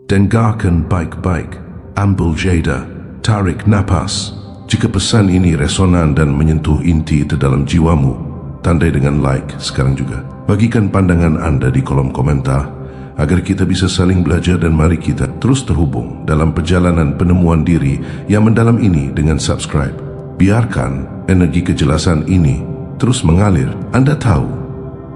Dengarkan baik-baik. Ambil jeda, tarik napas. Jika pesan ini resonan dan menyentuh inti terdalam jiwamu, tandai dengan like sekarang juga. Bagikan pandangan anda di kolom komentar agar kita bisa saling belajar, dan mari kita terus terhubung dalam perjalanan penemuan diri yang mendalam ini dengan subscribe. Biarkan energi kejelasan ini terus mengalir. Anda tahu,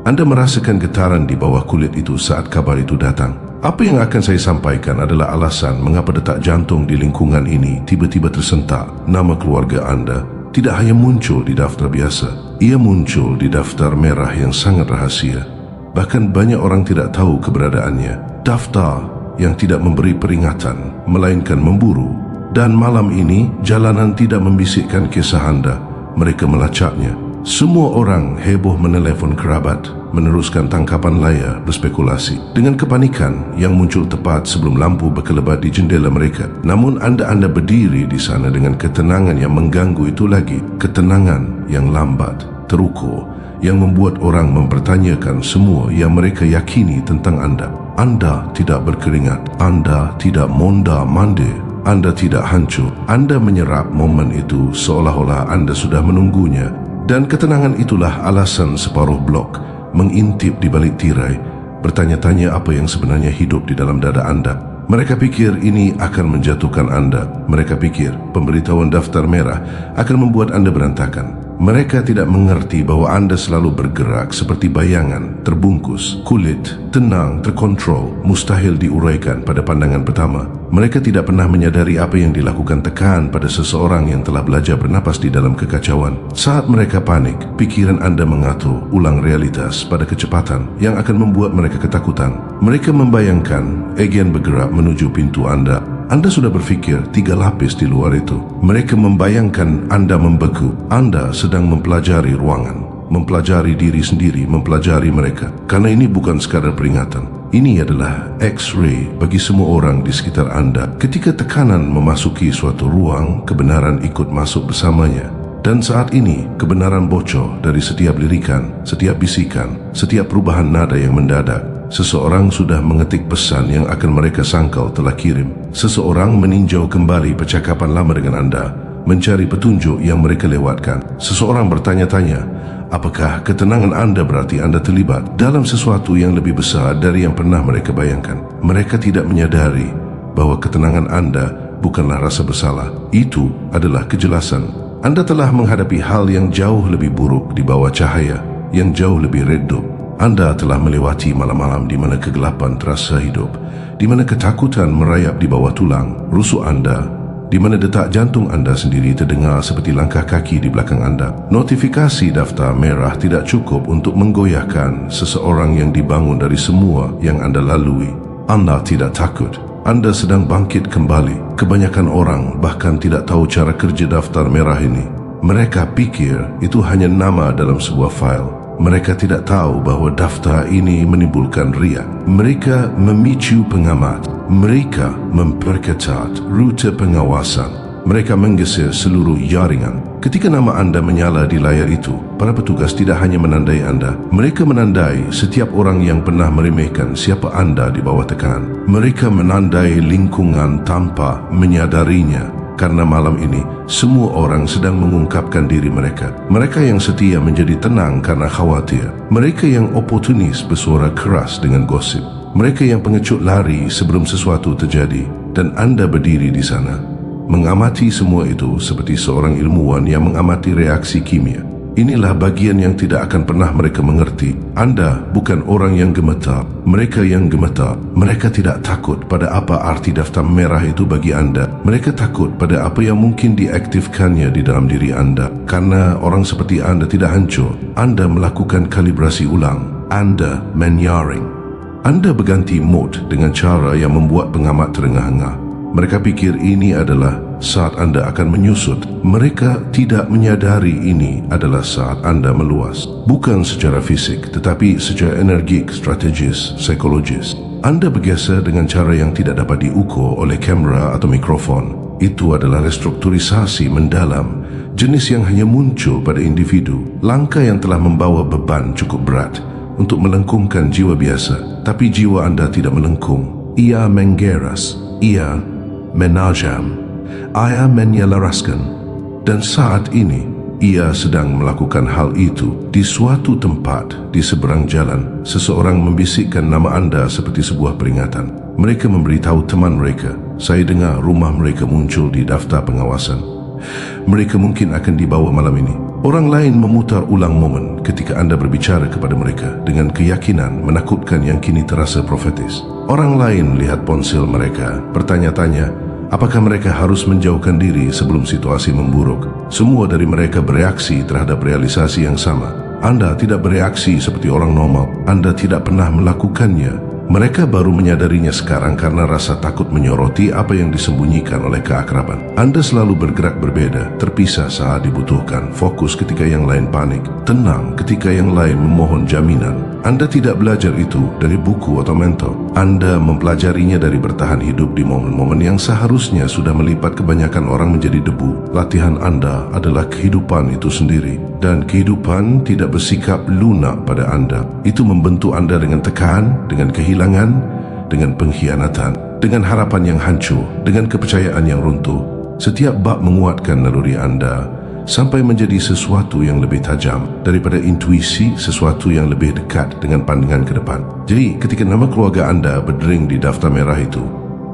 anda merasakan getaran di bawah kulit itu saat kabar itu datang. Apa yang akan saya sampaikan adalah alasan mengapa detak jantung di lingkungan ini tiba-tiba tersentak. Nama keluarga anda tidak hanya muncul di daftar biasa, ia muncul di daftar merah yang sangat rahasia. Bahkan banyak orang tidak tahu keberadaannya. Daftar yang tidak memberi peringatan, melainkan memburu. Dan malam ini, jalanan tidak membisikkan kisah anda, mereka melacaknya. Semua orang heboh menelpon kerabat, meneruskan tangkapan layar berspekulasi dengan kepanikan yang muncul tepat sebelum lampu berkelebat di jendela mereka. Namun anda berdiri di sana dengan ketenangan yang mengganggu itu lagi, ketenangan yang lambat, terukur, yang membuat orang mempertanyakan semua yang mereka yakini tentang anda. Anda tidak berkeringat, anda tidak mondar-mandir, anda tidak hancur. Anda menyerap momen itu seolah-olah anda sudah menunggunya. Dan ketenangan itulah alasan separuh blok mengintip di balik tirai, bertanya-tanya apa yang sebenarnya hidup di dalam dada anda. Mereka pikir ini akan menjatuhkan anda. Mereka pikir pemberitahuan daftar merah akan membuat anda berantakan. Mereka tidak mengerti bahwa anda selalu bergerak seperti bayangan, terbungkus, kulit, tenang, terkontrol, mustahil diuraikan pada pandangan pertama. Mereka tidak pernah menyadari apa yang dilakukan tekan pada seseorang yang telah belajar bernapas di dalam kekacauan. Saat mereka panik, pikiran anda mengatur ulang realitas pada kecepatan yang akan membuat mereka ketakutan. Mereka membayangkan agen bergerak menuju pintu anda. Anda sudah berfikir 3 lapis di luar itu. Mereka membayangkan anda membeku. Anda sedang mempelajari ruangan, mempelajari diri sendiri, mempelajari mereka. Karena ini bukan sekadar peringatan. Ini adalah X-ray bagi semua orang di sekitar anda. Ketika tekanan memasuki suatu ruang, kebenaran ikut masuk bersamanya. Dan saat ini, kebenaran bocor dari setiap lirikan, setiap bisikan, setiap perubahan nada yang mendadak. Seseorang sudah mengetik pesan yang akan mereka sangkal telah kirim. Seseorang meninjau kembali percakapan lama dengan anda, mencari petunjuk yang mereka lewatkan. Seseorang bertanya-tanya, apakah ketenangan anda berarti anda terlibat dalam sesuatu yang lebih besar dari yang pernah mereka bayangkan? Mereka tidak menyadari bahwa ketenangan anda bukanlah rasa bersalah. Itu adalah kejelasan. Anda telah menghadapi hal yang jauh lebih buruk di bawah cahaya yang jauh lebih redup. Anda telah melewati malam-malam di mana kegelapan terasa hidup, di mana ketakutan merayap di bawah tulang rusuk anda, di mana detak jantung anda sendiri terdengar seperti langkah kaki di belakang anda. Notifikasi daftar merah tidak cukup untuk menggoyahkan seseorang yang dibangun dari semua yang anda lalui. Anda tidak takut. Anda sedang bangkit kembali. Kebanyakan orang bahkan tidak tahu cara kerja daftar merah ini. Mereka pikir itu hanya nama dalam sebuah file. Mereka tidak tahu bahawa daftar ini menimbulkan riak. Mereka memicu pengamat. Mereka memperketat rute pengawasan. Mereka menggeser seluruh jaringan. Ketika nama anda menyala di layar itu, para petugas tidak hanya menandai anda. Mereka menandai setiap orang yang pernah meremehkan siapa anda di bawah tekanan. Mereka menandai lingkungan tanpa menyadarinya. Karena malam ini, semua orang sedang mengungkapkan diri mereka. Mereka yang setia menjadi tenang karena khawatir. Mereka yang oportunis bersuara keras dengan gosip. Mereka yang pengecut lari sebelum sesuatu terjadi. Dan anda berdiri di sana, mengamati semua itu seperti seorang ilmuwan yang mengamati reaksi kimia. Inilah bagian yang tidak akan pernah mereka mengerti. Anda bukan orang yang gemetar. Mereka yang gemetar. Mereka tidak takut pada apa arti daftar merah itu bagi anda. Mereka takut pada apa yang mungkin diaktifkannya di dalam diri anda. Karena orang seperti anda tidak hancur. Anda melakukan kalibrasi ulang. Anda menyaring. Anda berganti mode dengan cara yang membuat pengamat terengah-engah. Mereka pikir ini adalah saat anda akan menyusut. Mereka tidak menyadari ini adalah saat anda meluas. Bukan secara fisik, tetapi secara energik, strategis, psikologis. Anda bergeser dengan cara yang tidak dapat diukur oleh kamera atau mikrofon. Itu adalah restrukturisasi mendalam, jenis yang hanya muncul pada individu. Langkah yang telah membawa beban cukup berat untuk melengkungkan jiwa biasa. Tapi jiwa anda tidak melengkung. ia menggeras, ia menajam, ia menyelaraskan. Dan saat ini, ia sedang melakukan hal itu di suatu tempat di seberang jalan. Seseorang membisikkan nama anda seperti sebuah peringatan. Mereka memberitahu teman mereka, saya dengar rumah mereka muncul di daftar pengawasan. Mereka mungkin akan dibawa malam ini. Orang lain memutar ulang momen ketika anda berbicara kepada mereka dengan keyakinan menakutkan yang kini terasa profetis. Orang lain lihat ponsel mereka, bertanya-tanya, apakah mereka harus menjauhkan diri sebelum situasi memburuk? Semua dari mereka bereaksi terhadap realisasi yang sama. Anda tidak bereaksi seperti orang normal. Anda tidak pernah melakukannya. Mereka baru menyadarinya sekarang karena rasa takut menyoroti apa yang disembunyikan oleh keakraban. Anda selalu bergerak berbeda, terpisah saat dibutuhkan, fokus ketika yang lain panik, tenang ketika yang lain memohon jaminan. Anda tidak belajar itu dari buku atau mentor. Anda mempelajarinya dari bertahan hidup di momen-momen yang seharusnya sudah melipat kebanyakan orang menjadi debu. Latihan Anda adalah kehidupan itu sendiri. Dan kehidupan tidak bersikap lunak pada anda. Itu membentuk anda dengan tekan, dengan kehilangan, dengan pengkhianatan, dengan harapan yang hancur, dengan kepercayaan yang runtuh. Setiap bab menguatkan naluri anda sampai menjadi sesuatu yang lebih tajam daripada intuisi, sesuatu yang lebih dekat dengan pandangan ke depan. Jadi ketika nama keluarga anda berdering di daftar merah itu,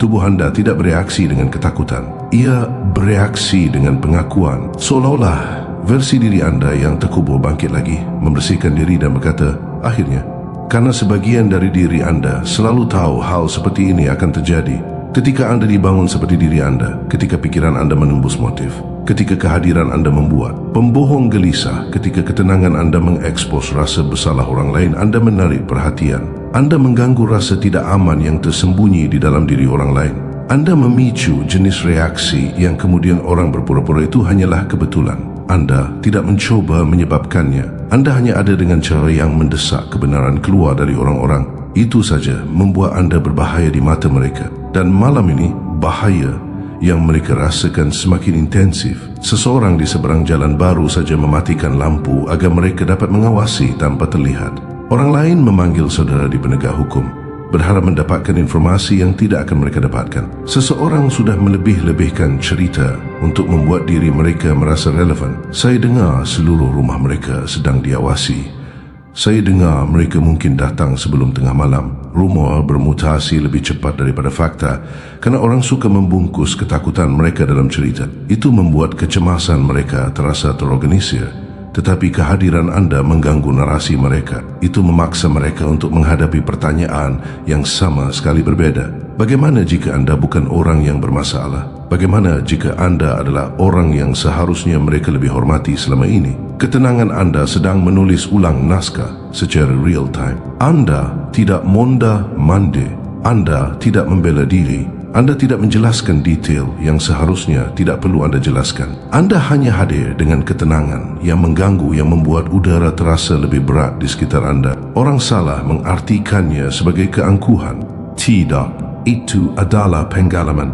tubuh anda tidak bereaksi dengan ketakutan. Ia bereaksi dengan pengakuan, seolah-olah versi diri anda yang terkubur bangkit lagi, membersihkan diri dan berkata, akhirnya. Karena sebagian dari diri anda selalu tahu hal seperti ini akan terjadi. Ketika anda dibangun seperti diri anda, ketika pikiran anda menembus motif, ketika kehadiran anda membuat pembohong gelisah, ketika ketenangan anda mengekspos rasa bersalah orang lain, anda menarik perhatian, anda mengganggu rasa tidak aman yang tersembunyi di dalam diri orang lain. Anda memicu jenis reaksi yang kemudian orang berpura-pura itu hanyalah kebetulan. Anda tidak mencoba menyebabkannya. Anda hanya ada dengan cara yang mendesak kebenaran keluar dari orang-orang. Itu saja membuat anda berbahaya di mata mereka. Dan malam ini, bahaya yang mereka rasakan semakin intensif. Seseorang di seberang jalan baru saja mematikan lampu agar mereka dapat mengawasi tanpa terlihat. Orang lain memanggil saudara di penegak hukum, berharap mendapatkan informasi yang tidak akan mereka dapatkan. Seseorang sudah melebih-lebihkan cerita untuk membuat diri mereka merasa relevan. Saya dengar seluruh rumah mereka sedang diawasi. Saya dengar mereka mungkin datang sebelum tengah malam. Rumor bermutasi lebih cepat daripada fakta kerana orang suka membungkus ketakutan mereka dalam cerita. Itu membuat kecemasan mereka terasa terorganisir. Tetapi kehadiran anda mengganggu narasi mereka. Itu memaksa mereka untuk menghadapi pertanyaan yang sama sekali berbeda. Bagaimana jika anda bukan orang yang bermasalah? Bagaimana jika anda adalah orang yang seharusnya mereka lebih hormati selama ini? Ketenangan anda sedang menulis ulang naskah secara real time. Anda tidak monda-mande. Anda tidak membela diri. Anda tidak menjelaskan detail yang seharusnya tidak perlu anda jelaskan. Anda hanya hadir dengan ketenangan yang mengganggu, yang membuat udara terasa lebih berat di sekitar anda. Orang salah mengartikannya sebagai keangkuhan. Tidak, itu adalah pengalaman.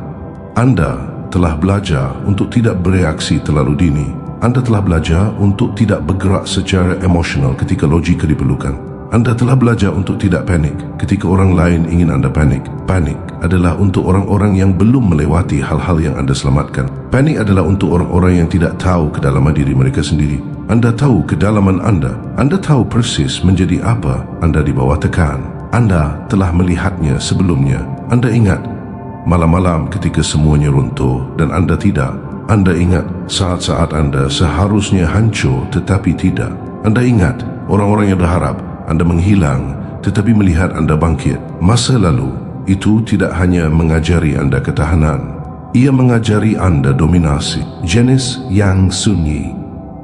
Anda telah belajar untuk tidak bereaksi terlalu dini. Anda telah belajar untuk tidak bergerak secara emosional ketika logika diperlukan. Anda telah belajar untuk tidak panik ketika orang lain ingin anda panik. Panik adalah untuk orang-orang yang belum melewati hal-hal yang anda selamatkan. Panik adalah untuk orang-orang yang tidak tahu kedalaman diri mereka sendiri. Anda tahu kedalaman anda. Anda tahu persis menjadi apa anda di bawah tekan. Anda telah melihatnya sebelumnya. Anda ingat malam-malam ketika semuanya runtuh dan anda tidak. Anda ingat saat-saat anda seharusnya hancur tetapi tidak. Anda ingat orang-orang yang berharap anda menghilang tetapi melihat anda bangkit. Masa lalu itu tidak hanya mengajari anda ketahanan, ia mengajari anda dominasi. Jenis yang sunyi,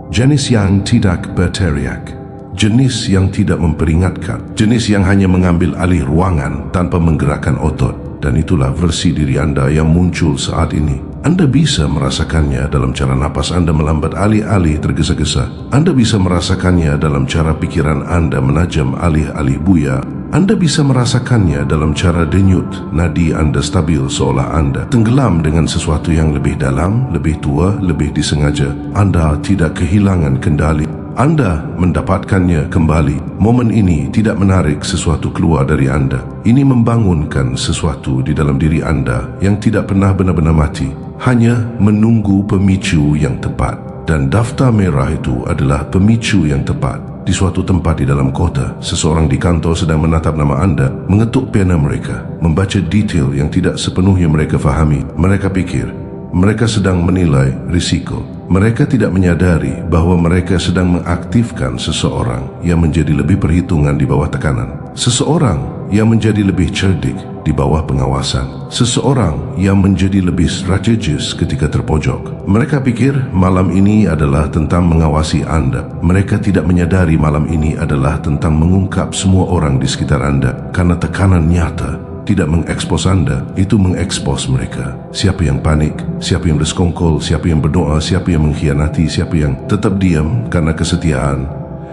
jenis yang tidak berteriak, jenis yang tidak memperingatkan, jenis yang hanya mengambil alih ruangan tanpa menggerakkan otot. Dan itulah versi diri anda yang muncul saat ini. Anda bisa merasakannya dalam cara napas anda melambat alih-alih tergesa-gesa. Anda bisa merasakannya dalam cara pikiran anda menajam alih-alih buya. Anda bisa merasakannya dalam cara denyut nadi anda stabil seolah anda tenggelam dengan sesuatu yang lebih dalam, lebih tua, lebih disengaja. Anda tidak kehilangan kendali. Anda mendapatkannya kembali momen ini tidak menarik sesuatu keluar dari anda. Ini membangunkan sesuatu di dalam diri anda yang tidak pernah benar-benar mati, hanya menunggu pemicu yang tepat. Dan daftar merah itu adalah pemicu yang tepat. Di suatu tempat di dalam kota, seseorang di kantor sedang menatap nama anda, mengetuk pena mereka, membaca detail yang tidak sepenuhnya mereka fahami. Mereka pikir mereka sedang menilai risiko. Mereka tidak menyadari bahawa mereka sedang mengaktifkan seseorang yang menjadi lebih perhitungan di bawah tekanan. Seseorang yang menjadi lebih cerdik di bawah pengawasan. Seseorang yang menjadi lebih strategis ketika terpojok. Mereka pikir malam ini adalah tentang mengawasi anda. Mereka tidak menyadari malam ini adalah tentang mengungkap semua orang di sekitar anda. Karena tekanan nyata tidak mengekspos anda, itu mengekspos mereka. Siapa yang panik, siapa yang bersekongkol, siapa yang berdoa, siapa yang mengkhianati, siapa yang tetap diam karena kesetiaan,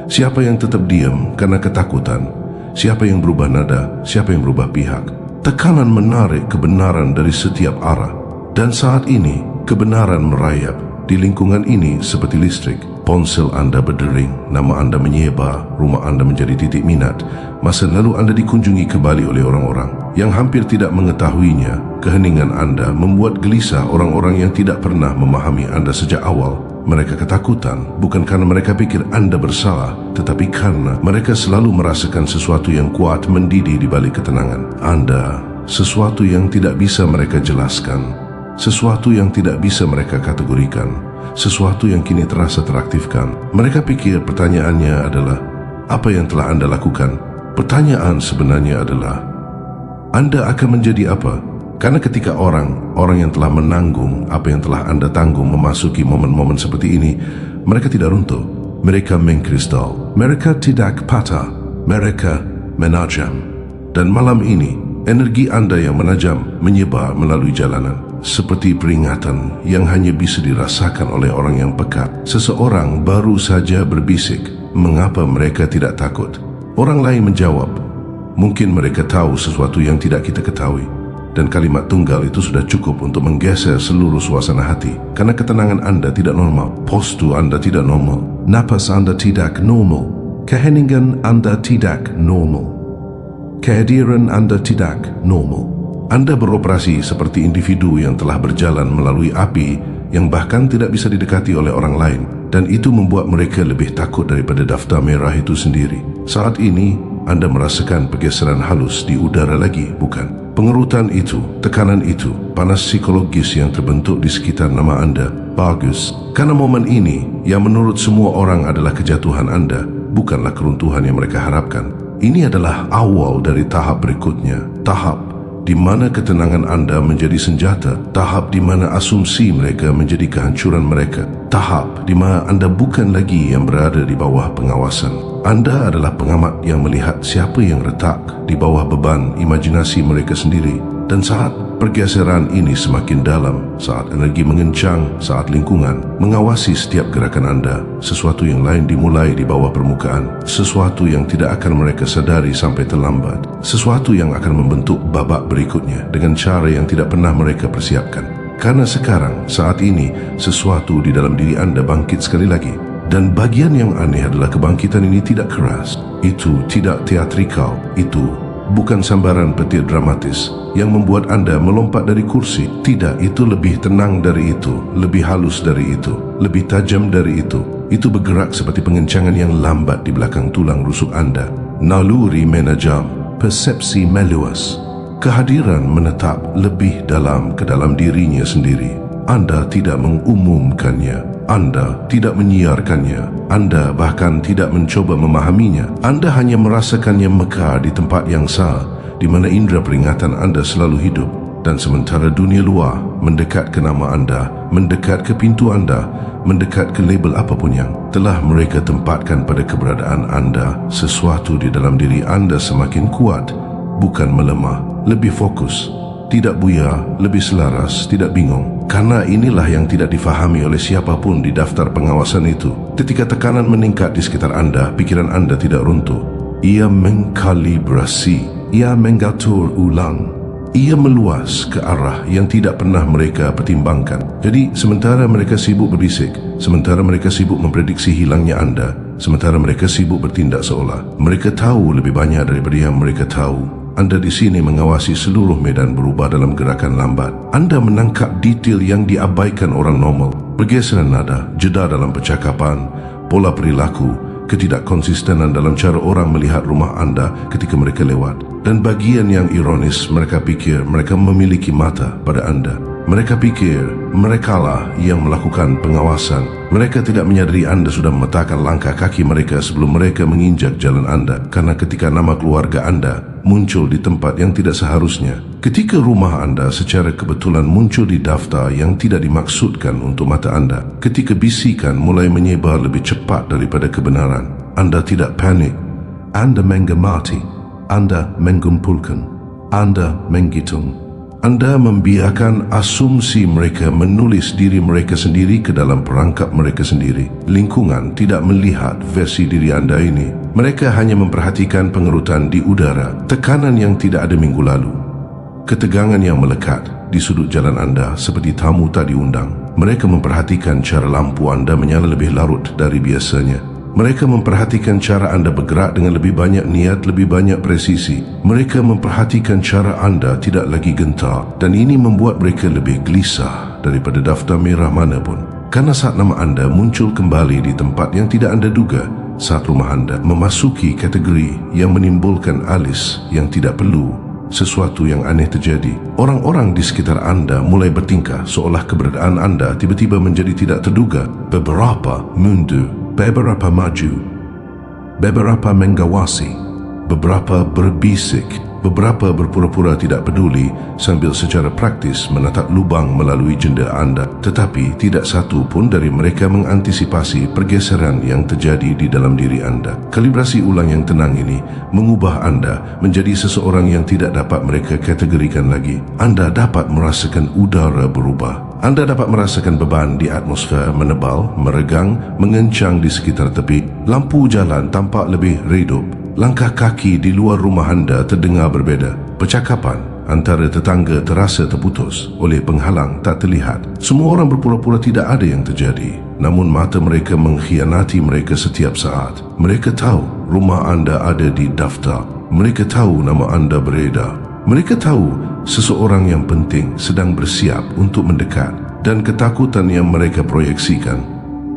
siapa yang tetap diam karena ketakutan, siapa yang berubah nada, siapa yang berubah pihak. Tekanan menarik kebenaran dari setiap arah. Dan saat ini, kebenaran merayap. Di lingkungan ini seperti listrik. Ponsel anda berdering, nama anda menyebar, rumah anda menjadi titik minat. Masa lalu anda dikunjungi kembali oleh orang-orang yang hampir tidak mengetahuinya. Keheningan anda membuat gelisah orang-orang yang tidak pernah memahami anda sejak awal. Mereka ketakutan, bukan karena mereka pikir anda bersalah, tetapi karena mereka selalu merasakan sesuatu yang kuat mendidih di balik ketenangan anda. Sesuatu yang tidak bisa mereka jelaskan, sesuatu yang tidak bisa mereka kategorikan, sesuatu yang kini terasa teraktifkan. Mereka pikir pertanyaannya adalah, apa yang telah anda lakukan? Pertanyaan sebenarnya adalah, anda akan menjadi apa? Karena ketika orang yang telah menanggung apa yang telah anda tanggung memasuki momen-momen seperti ini, mereka tidak runtuh, mereka mengkristal, mereka tidak patah, mereka menajam. Dan malam ini, energi anda yang menajam menyebar melalui jalanan, seperti peringatan yang hanya bisa dirasakan oleh orang yang peka. Seseorang baru saja berbisik, mengapa mereka tidak takut? Orang lain menjawab, mungkin mereka tahu sesuatu yang tidak kita ketahui. Dan kalimat tunggal itu sudah cukup untuk menggeser seluruh suasana hati. Karena ketenangan anda tidak normal, postur anda tidak normal, napas anda tidak normal, keheningan anda tidak normal, kehadiran anda tidak normal. Anda beroperasi seperti individu yang telah berjalan melalui api yang bahkan tidak bisa didekati oleh orang lain, dan itu membuat mereka lebih takut daripada daftar merah itu sendiri. Saat ini, anda merasakan pergeseran halus di udara lagi, bukan? Pengerutan itu, tekanan itu, panas psikologis yang terbentuk di sekitar nama anda. Bagus, karena momen ini yang menurut semua orang adalah kejatuhan anda, bukanlah keruntuhan yang mereka harapkan. Ini adalah awal dari tahap berikutnya, tahap di mana ketenangan anda menjadi senjata, tahap di mana asumsi mereka menjadi kehancuran mereka, tahap di mana anda bukan lagi yang berada di bawah pengawasan. Anda adalah pengamat yang melihat siapa yang retak di bawah beban imajinasi mereka sendiri. Dan saat pergeseran ini semakin dalam, saat energi mengencang, saat lingkungan mengawasi setiap gerakan anda, sesuatu yang lain dimulai di bawah permukaan, sesuatu yang tidak akan mereka sadari sampai terlambat, sesuatu yang akan membentuk babak berikutnya dengan cara yang tidak pernah mereka persiapkan. Karena sekarang, saat ini, sesuatu di dalam diri anda bangkit sekali lagi. Dan bagian yang aneh adalah kebangkitan ini tidak keras, itu tidak teatrikal, itu bukan sambaran petir dramatis yang membuat anda melompat dari kursi. Tidak, itu lebih tenang dari itu, lebih halus dari itu, lebih tajam dari itu. Itu bergerak seperti pengencangan yang lambat di belakang tulang rusuk anda. Naluri menajam, persepsi meluas, kehadiran menetap lebih dalam ke dalam dirinya sendiri. Anda tidak mengumumkannya, anda tidak menyiarkannya, anda bahkan tidak mencoba memahaminya. Anda hanya merasakannya mekar di tempat yang sah, di mana indera peringatan anda selalu hidup. Dan sementara dunia luar mendekat ke nama anda, mendekat ke pintu anda, mendekat ke label apapun yang telah mereka tempatkan pada keberadaan anda, sesuatu di dalam diri anda semakin kuat, bukan melemah, lebih fokus, tidak buyar, lebih selaras, tidak bingung. Karena inilah yang tidak difahami oleh siapapun di daftar pengawasan itu. Ketika tekanan meningkat di sekitar anda, pikiran anda tidak runtuh. Ia mengkalibrasi, ia mengatur ulang, ia meluas ke arah yang tidak pernah mereka pertimbangkan. Jadi, sementara mereka sibuk berbisik, sementara mereka sibuk memprediksi hilangnya anda, sementara mereka sibuk bertindak seolah mereka tahu lebih banyak daripada yang mereka tahu. Anda di sini mengawasi seluruh medan berubah dalam gerakan lambat. Anda menangkap detail yang diabaikan orang normal. Pergeseran nada, jeda dalam percakapan, pola perilaku, ketidakkonsistenan dalam cara orang melihat rumah anda ketika mereka lewat. Dan bagian yang ironis, mereka fikir mereka memiliki mata pada anda. Mereka fikir merekalah yang melakukan pengawasan. Mereka tidak menyadari anda sudah memetakan langkah kaki mereka sebelum mereka menginjak jalan anda. Karena ketika nama keluarga anda muncul di tempat yang tidak seharusnya, ketika rumah anda secara kebetulan muncul di daftar yang tidak dimaksudkan untuk mata anda, ketika bisikan mulai menyebar lebih cepat daripada kebenaran, anda tidak panik. Anda mengamati, anda mengumpulkan, anda menghitung. Anda membiarkan asumsi mereka menulis diri mereka sendiri ke dalam perangkap mereka sendiri. Lingkungan tidak melihat versi diri anda ini. Mereka hanya memperhatikan pengerutan di udara, tekanan yang tidak ada minggu lalu, ketegangan yang melekat di sudut jalan anda seperti tamu tak diundang. Mereka memperhatikan cara lampu anda menyala lebih larut dari biasanya. Mereka memperhatikan cara anda bergerak dengan lebih banyak niat, lebih banyak presisi. Mereka memperhatikan cara anda tidak lagi gentar, dan ini membuat mereka lebih gelisah daripada daftar merah manapun. Karena saat nama anda muncul kembali di tempat yang tidak anda duga, saat rumah anda memasuki kategori yang menimbulkan alis yang tidak perlu, sesuatu yang aneh terjadi. Orang-orang di sekitar anda mulai bertingkah seolah keberadaan anda tiba-tiba menjadi tidak terduga. Beberapa mundur, beberapa maju, beberapa mengawasi, beberapa berbisik, beberapa berpura-pura tidak peduli sambil secara praktis menatap lubang melalui jendela anda. Tetapi tidak satu pun dari mereka mengantisipasi pergeseran yang terjadi di dalam diri anda. Kalibrasi ulang yang tenang ini mengubah anda menjadi seseorang yang tidak dapat mereka kategorikan lagi. Anda dapat merasakan udara berubah. Anda dapat merasakan beban di atmosfer menebal, meregang, mengencang di sekitar tepi. Lampu jalan tampak lebih redup. Langkah kaki di luar rumah anda terdengar berbeza. Percakapan antara tetangga terasa terputus oleh penghalang tak terlihat. Semua orang berpura-pura tidak ada yang terjadi, namun mata mereka mengkhianati mereka setiap saat. Mereka tahu rumah anda ada di daftar. Mereka tahu nama anda beredar. Mereka tahu seseorang yang penting sedang bersiap untuk mendekat, dan ketakutan yang mereka proyeksikan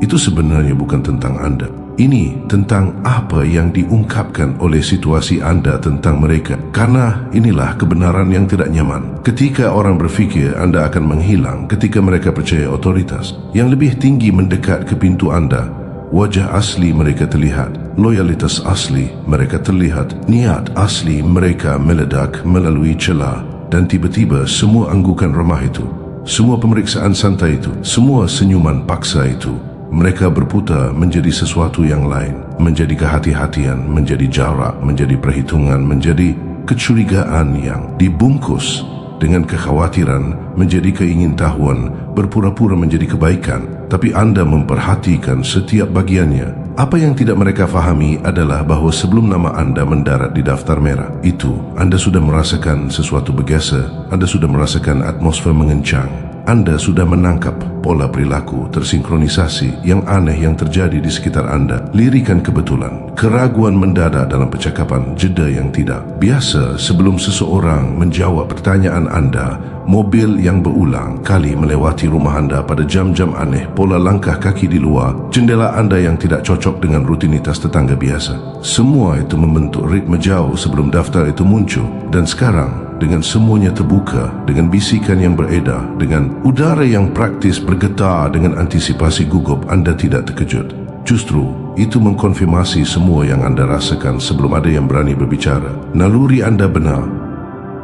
itu sebenarnya bukan tentang anda. Ini tentang apa yang diungkapkan oleh situasi anda tentang mereka. Karena inilah kebenaran yang tidak nyaman. Ketika orang berfikir anda akan menghilang, ketika mereka percaya otoritas yang lebih tinggi mendekat ke pintu anda, wajah asli mereka terlihat, loyalitas asli mereka terlihat, niat asli mereka meledak melalui celah. Dan tiba-tiba semua anggukan ramah itu, semua pemeriksaan santai itu, semua senyuman paksa itu, mereka berputar menjadi sesuatu yang lain, menjadi kehati-hatian, menjadi jarak, menjadi perhitungan, menjadi kecurigaan yang dibungkus dengan kekhawatiran, menjadi keingintahuan, berpura-pura menjadi kebaikan. Tapi anda memperhatikan setiap bagiannya. Apa yang tidak mereka fahami adalah bahawa sebelum nama anda mendarat di daftar merah itu, anda sudah merasakan sesuatu bergeser. Anda sudah merasakan atmosfer mengencang. Anda sudah menangkap pola perilaku tersinkronisasi yang aneh yang terjadi di sekitar anda. Lirikan kebetulan, keraguan mendadak dalam percakapan, jeda yang tidak biasa sebelum seseorang menjawab pertanyaan anda, mobil yang berulang kali melewati rumah anda pada jam-jam aneh, pola langkah kaki di luar, jendela anda yang tidak cocok dengan rutinitas tetangga biasa. Semua itu membentuk ritme jauh sebelum daftar itu muncul. Dan sekarang, dengan semuanya terbuka, dengan bisikan yang beredar, dengan udara yang praktis bergetar dengan antisipasi gugup, anda tidak terkejut. Justru, itu mengkonfirmasi semua yang anda rasakan sebelum ada yang berani berbicara. Naluri anda benar,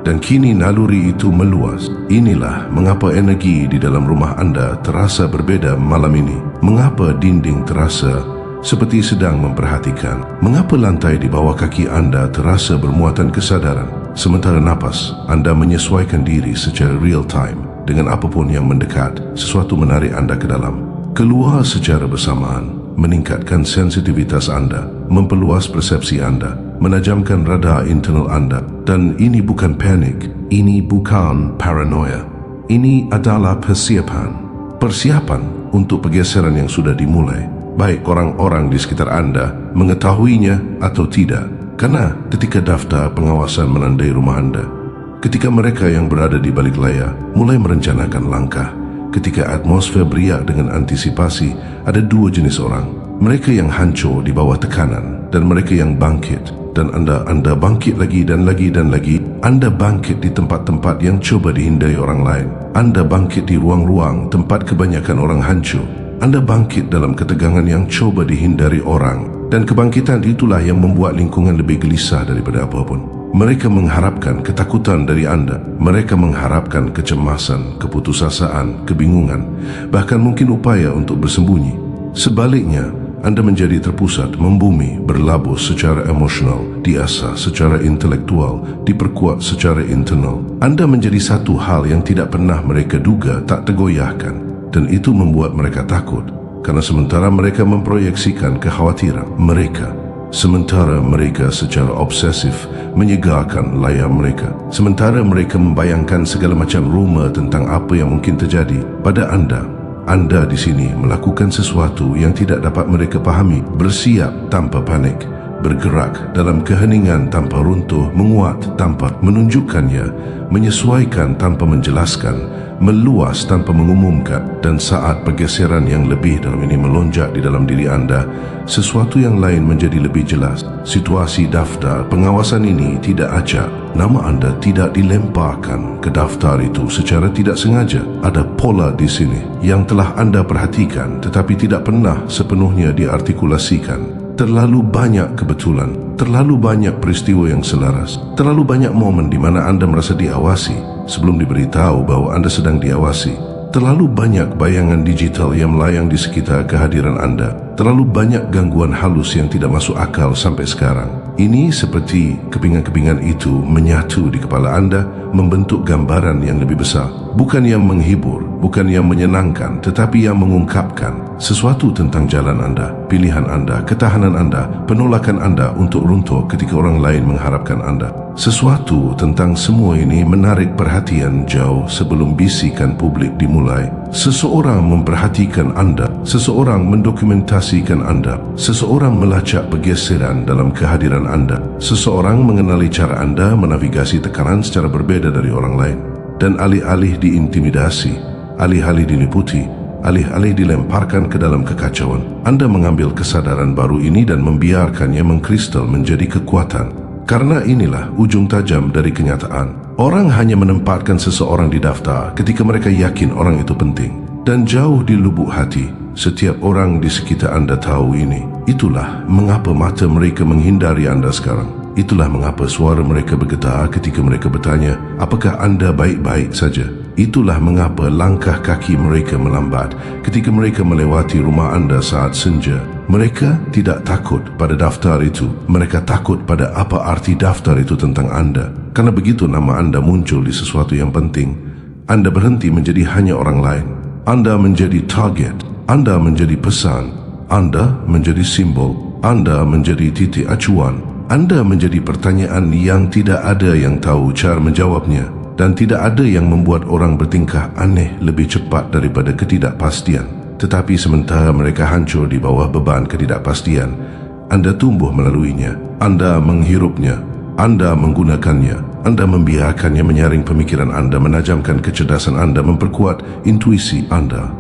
dan kini naluri itu meluas. Inilah mengapa energi di dalam rumah anda terasa berbeza malam ini. Mengapa dinding terasa seperti sedang memperhatikan. Mengapa lantai di bawah kaki anda terasa bermuatan kesadaran, sementara napas anda menyesuaikan diri secara real time dengan apapun yang mendekat. Sesuatu menarik anda ke dalam, keluar secara bersamaan, meningkatkan sensitivitas anda, memperluas persepsi anda, menajamkan radar internal anda. Dan ini bukan panik, ini bukan paranoia, ini adalah persiapan untuk pergeseran yang sudah dimulai. baik orang-orang di sekitar anda mengetahuinya atau tidak. Karena ketika daftar pengawasan menandai rumah anda, ketika mereka yang berada di balik layar mulai merencanakan langkah, ketika atmosfer beriak dengan antisipasi, ada dua jenis orang. Mereka yang hancur di bawah tekanan dan mereka yang bangkit. Dan anda bangkit lagi dan lagi dan lagi. Anda bangkit di tempat-tempat yang coba dihindari orang lain. Anda bangkit di ruang-ruang tempat kebanyakan orang hancur. Anda bangkit dalam ketegangan yang coba dihindari orang. Dan kebangkitan itulah yang membuat lingkungan lebih gelisah daripada apapun. Mereka mengharapkan ketakutan dari anda. Mereka mengharapkan kecemasan, keputusasaan, kebingungan, bahkan mungkin upaya untuk bersembunyi. Sebaliknya, anda menjadi terpusat, membumi, berlabuh secara emosional, diasah secara intelektual, diperkuat secara internal. Anda menjadi satu hal yang tidak pernah mereka duga tak tergoyahkan. Dan itu membuat mereka takut. Karena sementara mereka memproyeksikan kekhawatiran mereka, sementara mereka secara obsesif menyegarkan layar mereka, sementara mereka membayangkan segala macam rumor tentang apa yang mungkin terjadi pada anda. Anda di sini melakukan sesuatu yang tidak dapat mereka pahami, bersiap tanpa panik, bergerak dalam keheningan tanpa runtuh, menguat tanpa menunjukkannya, menyesuaikan tanpa menjelaskan, meluas tanpa mengumumkan. Dan saat pergeseran yang lebih dalam ini melonjak di dalam diri anda, sesuatu yang lain menjadi lebih jelas. Situasi daftar pengawasan ini tidak acak. Nama anda tidak dilemparkan ke daftar itu secara tidak sengaja. Ada pola di sini yang telah anda perhatikan tetapi tidak pernah sepenuhnya diartikulasikan. Terlalu banyak kebetulan, terlalu banyak peristiwa yang selaras, terlalu banyak momen di mana anda merasa diawasi sebelum diberitahu bahwa anda sedang diawasi. Terlalu banyak bayangan digital yang melayang di sekitar kehadiran anda. Terlalu banyak gangguan halus yang tidak masuk akal sampai sekarang. Ini seperti kepingan-kepingan itu menyatu di kepala anda, membentuk gambaran yang lebih besar. Bukan yang menghibur, bukan yang menyenangkan, tetapi yang mengungkapkan sesuatu tentang jalan anda, pilihan anda, ketahanan anda, penolakan anda untuk runtuh ketika orang lain mengharapkan anda. Sesuatu tentang semua ini menarik perhatian jauh sebelum bisikan publik dimulai. Seseorang memperhatikan anda, seseorang mendokumentasikan anda, seseorang melacak pergeseran dalam kehadiran anda, seseorang mengenali cara anda menavigasi tekanan secara berbeda dari orang lain. Dan alih-alih diintimidasi, alih-alih diliputi, alih-alih dilemparkan ke dalam kekacauan, anda mengambil kesadaran baru ini dan membiarkannya mengkristal menjadi kekuatan. Karena inilah ujung tajam dari kenyataan. Orang hanya menempatkan seseorang di daftar ketika mereka yakin orang itu penting. Dan jauh di lubuk hati, setiap orang di sekitar anda tahu ini. Itulah mengapa mata mereka menghindari anda sekarang. Itulah mengapa suara mereka bergetar ketika mereka bertanya, apakah anda baik-baik saja? Itulah mengapa langkah kaki mereka melambat ketika mereka melewati rumah anda saat senja. Mereka tidak takut pada daftar itu. Mereka takut pada apa arti daftar itu tentang anda. Karena begitu nama anda muncul di sesuatu yang penting, anda berhenti menjadi hanya orang lain. Anda menjadi target. Anda menjadi pesan. Anda menjadi simbol. Anda menjadi titik acuan. Anda menjadi pertanyaan yang tidak ada yang tahu cara menjawabnya. Dan tidak ada yang membuat orang bertingkah aneh lebih cepat daripada ketidakpastian. Tetapi sementara mereka hancur di bawah beban ketidakpastian, anda tumbuh melaluinya. Anda menghirupnya. Anda menggunakannya. Anda membiarkannya menyaring pemikiran anda, menajamkan kecerdasan anda, memperkuat intuisi anda,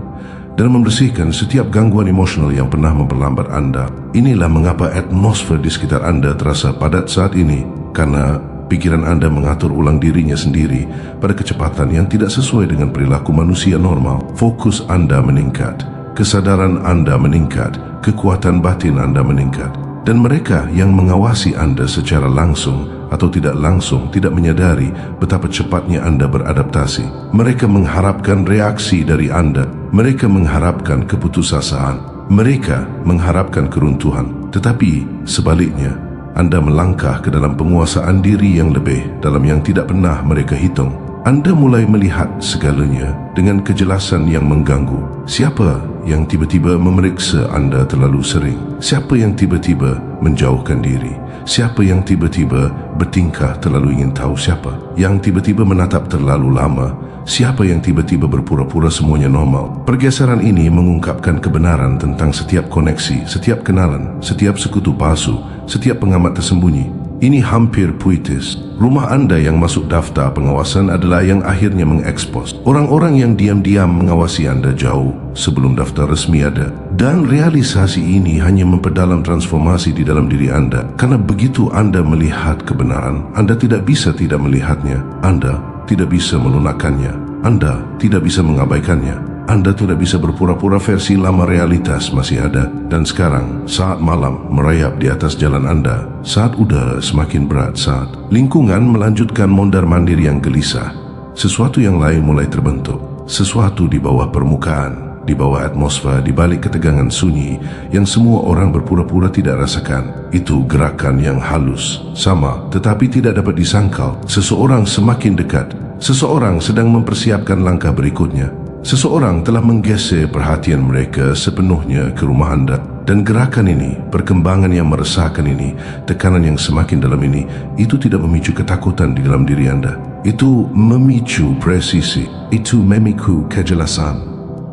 dan membersihkan setiap gangguan emosional yang pernah memperlambat anda. Inilah mengapa atmosfer di sekitar anda terasa padat saat ini. Karena pikiran anda mengatur ulang dirinya sendiri pada kecepatan yang tidak sesuai dengan perilaku manusia normal. Fokus anda meningkat, kesadaran anda meningkat, kekuatan batin anda meningkat. Dan mereka yang mengawasi anda secara langsung atau tidak langsung tidak menyadari betapa cepatnya anda beradaptasi. Mereka mengharapkan reaksi dari anda. Mereka mengharapkan keputusasaan. Mereka mengharapkan keruntuhan. Tetapi sebaliknya, anda melangkah ke dalam penguasaan diri yang lebih dalam yang tidak pernah mereka hitung. Anda mulai melihat segalanya dengan kejelasan yang mengganggu. Siapa yang tiba-tiba memeriksa Anda terlalu sering? Siapa yang tiba-tiba menjauhkan diri? Siapa yang tiba-tiba bertingkah terlalu ingin tahu siapa? Yang tiba-tiba menatap terlalu lama? Siapa yang tiba-tiba berpura-pura semuanya normal? Pergeseran ini mengungkapkan kebenaran tentang setiap koneksi, setiap kenalan, setiap sekutu palsu, setiap pengamat tersembunyi. Ini hampir puitis. Rumah Anda yang masuk daftar pengawasan adalah yang akhirnya mengekspos orang-orang yang diam-diam mengawasi Anda jauh sebelum daftar resmi ada. Dan realisasi ini hanya memperdalam transformasi di dalam diri Anda. Karena begitu Anda melihat kebenaran, Anda tidak bisa tidak melihatnya. Anda tidak bisa melunakkannya. Anda tidak bisa mengabaikannya. Anda tidak bisa berpura-pura versi lama realitas masih ada. Dan sekarang, saat malam merayap di atas jalan Anda, saat udara semakin berat, saat lingkungan melanjutkan mondar-mandir yang gelisah, sesuatu yang lain mulai terbentuk. Sesuatu di bawah permukaan, di bawah atmosfer, di balik ketegangan sunyi yang semua orang berpura-pura tidak rasakan. Itu gerakan yang halus, sama, tetapi tidak dapat disangkal. Seseorang semakin dekat. Seseorang sedang mempersiapkan langkah berikutnya. Seseorang telah menggeser perhatian mereka sepenuhnya ke rumah Anda. Dan gerakan ini, perkembangan yang meresahkan ini, tekanan yang semakin dalam ini, itu tidak memicu ketakutan di dalam diri Anda. Itu memicu presisi. Itu memicu kejelasan.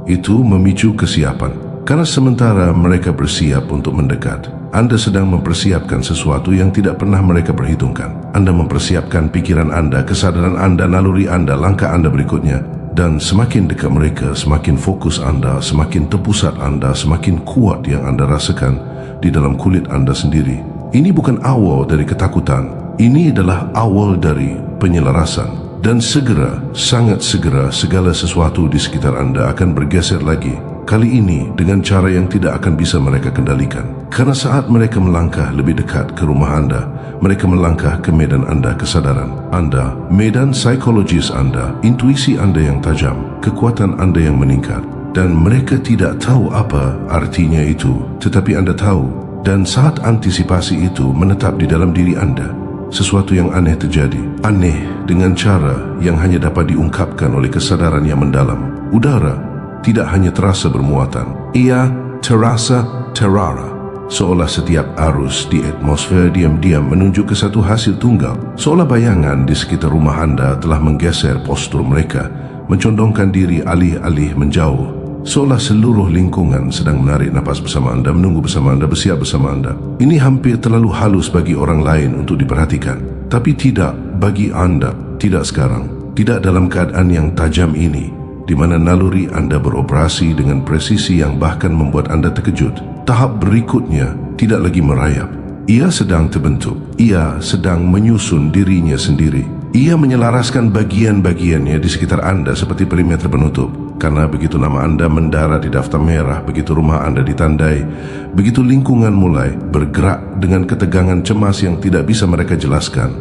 Itu memicu kesiapan. Karena sementara mereka bersiap untuk mendekat, Anda sedang mempersiapkan sesuatu yang tidak pernah mereka perhitungkan. Anda mempersiapkan pikiran Anda, kesadaran Anda, naluri Anda, langkah Anda berikutnya. Dan semakin dekat mereka, semakin fokus Anda, semakin terpusat Anda, semakin kuat yang Anda rasakan di dalam kulit Anda sendiri. Ini bukan awal dari ketakutan. Ini adalah awal dari penyelarasan. Dan segera, sangat segera, segala sesuatu di sekitar Anda akan bergeser lagi. Kali ini dengan cara yang tidak akan bisa mereka kendalikan. Karena saat mereka melangkah lebih dekat ke rumah Anda, mereka melangkah ke medan Anda kesadaran Anda, medan psikologis Anda, intuisi Anda yang tajam, kekuatan Anda yang meningkat. Dan mereka tidak tahu apa artinya itu, tetapi Anda tahu. Dan saat antisipasi itu menetap di dalam diri Anda, sesuatu yang aneh terjadi. Aneh dengan cara yang hanya dapat diungkapkan oleh kesadaran yang mendalam. Udara tidak hanya terasa bermuatan, ia terasa terara. Seolah setiap arus di atmosfer diam-diam menunjuk ke satu hasil tunggal. Seolah bayangan di sekitar rumah Anda telah menggeser postur mereka, mencondongkan diri alih-alih menjauh. Seolah seluruh lingkungan sedang menarik napas bersama Anda, menunggu bersama Anda, bersiap bersama Anda. Ini hampir terlalu halus bagi orang lain untuk diperhatikan. Tapi tidak bagi Anda, tidak sekarang. Tidak dalam keadaan yang tajam ini, di mana naluri Anda beroperasi dengan presisi yang bahkan membuat Anda terkejut. Tahap berikutnya tidak lagi merayap. Ia sedang terbentuk. Ia sedang menyusun dirinya sendiri. Ia menyelaraskan bagian-bagiannya di sekitar Anda seperti perimeter penutup. Karena begitu nama Anda mendarat di daftar merah, begitu rumah Anda ditandai, begitu lingkungan mulai bergerak dengan ketegangan cemas yang tidak bisa mereka jelaskan,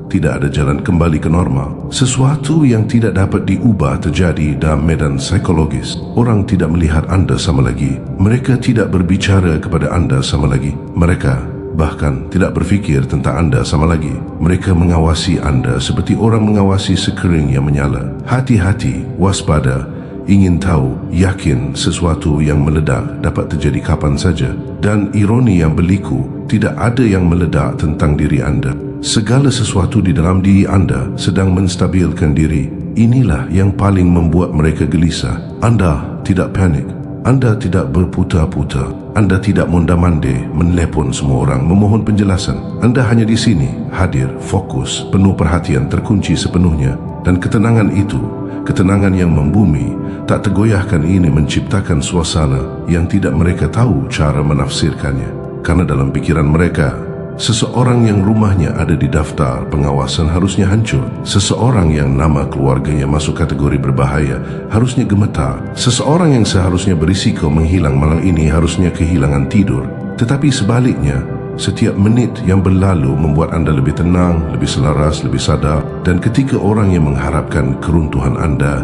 tidak ada jalan kembali ke normal. Sesuatu yang tidak dapat diubah terjadi dalam medan psikologis. Orang tidak melihat Anda sama lagi. Mereka tidak berbicara kepada Anda sama lagi. Mereka bahkan tidak berfikir tentang Anda sama lagi. Mereka mengawasi Anda seperti orang mengawasi sekering yang menyala. Hati-hati, waspada, ingin tahu, yakin sesuatu yang meledak dapat terjadi kapan saja. Dan ironi yang berliku, tidak ada yang meledak tentang diri Anda. Segala sesuatu di dalam diri Anda sedang menstabilkan diri. Inilah yang paling membuat mereka gelisah. Anda tidak panik. Anda tidak berputar-putar. Anda tidak mondar-mandir, menelepon semua orang, memohon penjelasan. Anda hanya di sini, hadir, fokus, penuh perhatian, terkunci sepenuhnya. Dan ketenangan itu, ketenangan yang membumi, tak tergoyahkan ini menciptakan suasana yang tidak mereka tahu cara menafsirkannya. Karena dalam pikiran mereka, seseorang yang rumahnya ada di daftar pengawasan harusnya hancur. Seseorang yang nama keluarganya masuk kategori berbahaya harusnya gemetar. Seseorang yang seharusnya berisiko menghilang malam ini harusnya kehilangan tidur. Tetapi sebaliknya, setiap menit yang berlalu membuat Anda lebih tenang, lebih selaras, lebih sadar. Dan ketika orang yang mengharapkan keruntuhan Anda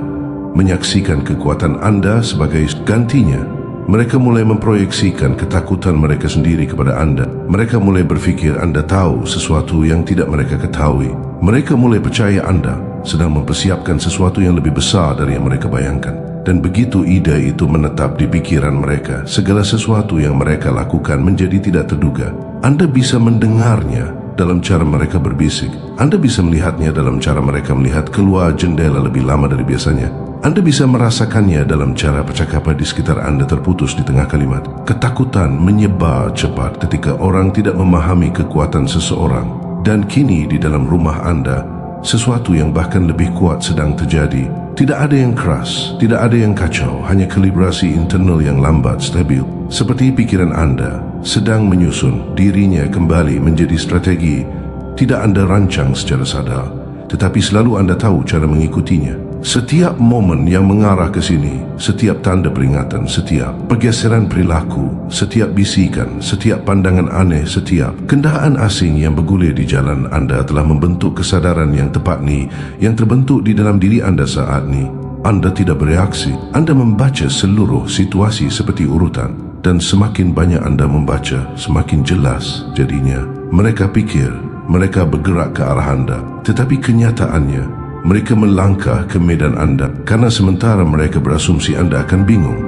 menyaksikan kekuatan Anda sebagai gantinya, mereka mulai memproyeksikan ketakutan mereka sendiri kepada Anda. Mereka mulai berfikir Anda tahu sesuatu yang tidak mereka ketahui. Mereka mulai percaya Anda sedang mempersiapkan sesuatu yang lebih besar dari yang mereka bayangkan. Dan begitu ide itu menetap di pikiran mereka, segala sesuatu yang mereka lakukan menjadi tidak terduga. Anda bisa mendengarnya dalam cara mereka berbisik. Anda bisa melihatnya dalam cara mereka melihat keluar jendela lebih lama dari biasanya. Anda bisa merasakannya dalam cara percakapan di sekitar Anda terputus di tengah kalimat. Ketakutan menyebar cepat ketika orang tidak memahami kekuatan seseorang. Dan kini di dalam rumah Anda, sesuatu yang bahkan lebih kuat sedang terjadi. Tidak ada yang keras, tidak ada yang kacau, hanya kalibrasi internal yang lambat stabil. Seperti pikiran Anda sedang menyusun dirinya kembali menjadi strategi. Tidak Anda rancang secara sadar, tetapi selalu Anda tahu cara mengikutinya. Setiap momen yang mengarah ke sini, setiap tanda peringatan, setiap pergeseran perilaku, setiap bisikan, setiap pandangan aneh, setiap kendaraan asing yang bergulir di jalan Anda telah membentuk kesadaran yang tepat ni, yang terbentuk di dalam diri Anda saat ni. Anda tidak bereaksi. Anda membaca seluruh situasi seperti urutan. Dan semakin banyak Anda membaca, semakin jelas jadinya. Mereka pikir mereka bergerak ke arah Anda, tetapi kenyataannya mereka melangkah ke medan Anda karena sementara mereka berasumsi Anda akan bingung.